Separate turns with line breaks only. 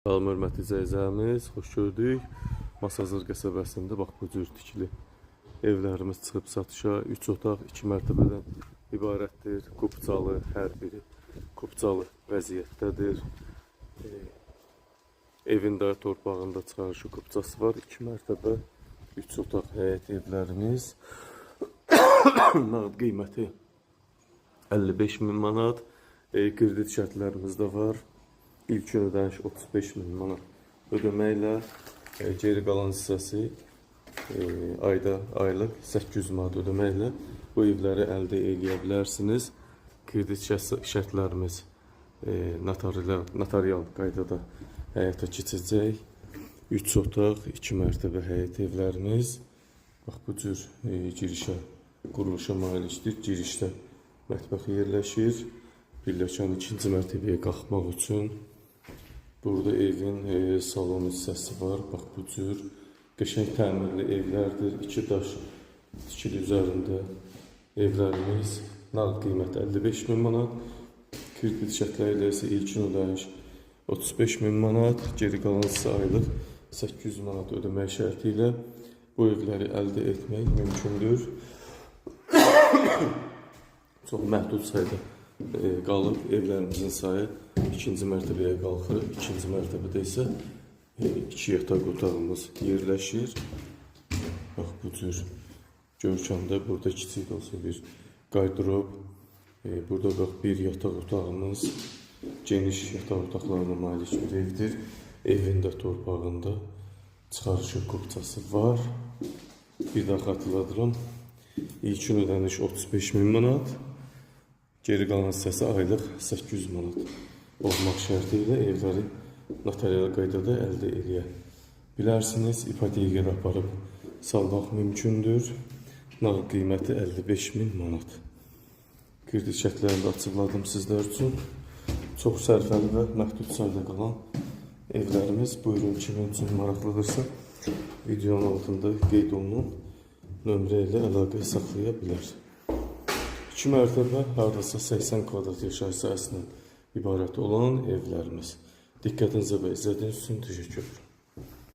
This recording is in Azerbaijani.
Salam hörmətli izləyicilərimiz, xoş gördük. Masazır qəsəbəsində bax bu cür tikili evlərimiz çıxıb satışa. 3 otaq, 2 mərtəbədən ibarətdir. Kupçalı, hər biri kupçalı vəziyyətdədir. Evin də torpağında çıxarışı kupçası var. 2 mərtəbə, 3 otaq həyət evlərimiz. Nağd qiyməti 55.000 manat. Kredit şərtlərimiz də var. İlk ödəniş 35.000 manat ödəməklə, geri qalan hissəsi aylıq 800 manat ödəməklə bu evləri əldə edə bilərsiniz. Kredit şərtlərimiz notarial qaydada həyata keçəcək. 3 otaq, 2 mərtəbə həyət evlərimiz bax bu cür girişə, quruluşa malikdir. Girişdə mətbəx yerləşir. Pilləkən 2-ci mərtəbəyə qalxmaq üçün. Burada evin salon hissəsi var. Bax bu cür qəşəng təmirli evlərdir. 2 daş tikili üzərində evlərimiz. Nağd qiyməti 55.000 manat. Kredit şərtləri ilə isə ilkin ödəniş 35.000 manat. Geri qalan isə aylıq 800 manat ödəmək şərti ilə bu evləri əldə etmək mümkündür. Çox məhdud sayda qalıb evlərimizin sayı 2-ci mərtəbəyə qalxır. 2-ci mərtəbədə isə 2 yataq otağımız yerləşir. Bax bu cür görkəmdə burada kiçik olsa bir qardırob. Burada bax bir yataq otağımız, geniş yataq otaqlarına malik bir evdir. Evin də torpağında çıxarışı kupçası var. Bir daha xatırladıram. İlkin ödəniş 35.000 manat. Geri qalan hissəsi aylıq 800 manat olmaq şərti ilə evləri notarial qaydada əldə edə bilərsiniz. İpoteka aparıb salmaq mümkündür. Nağd qiyməti 55.000 manat. Kredit şərtlərini də açıqladım sizlər üçün. Çox sərfəli və məhdud sayda qalan evlərimiz. Buyurun, kimin üçün maraqlıdırsa videonun altında qeyd olunan nömrə ilə əlaqə saxlaya bilər. 2 mərtəbə, hardasa 80 kvadrat yaşayış sahəsindən ibarət olan evlərimiz. Diqqətinizə və izlədiyiniz üçün təşəkkür ederim.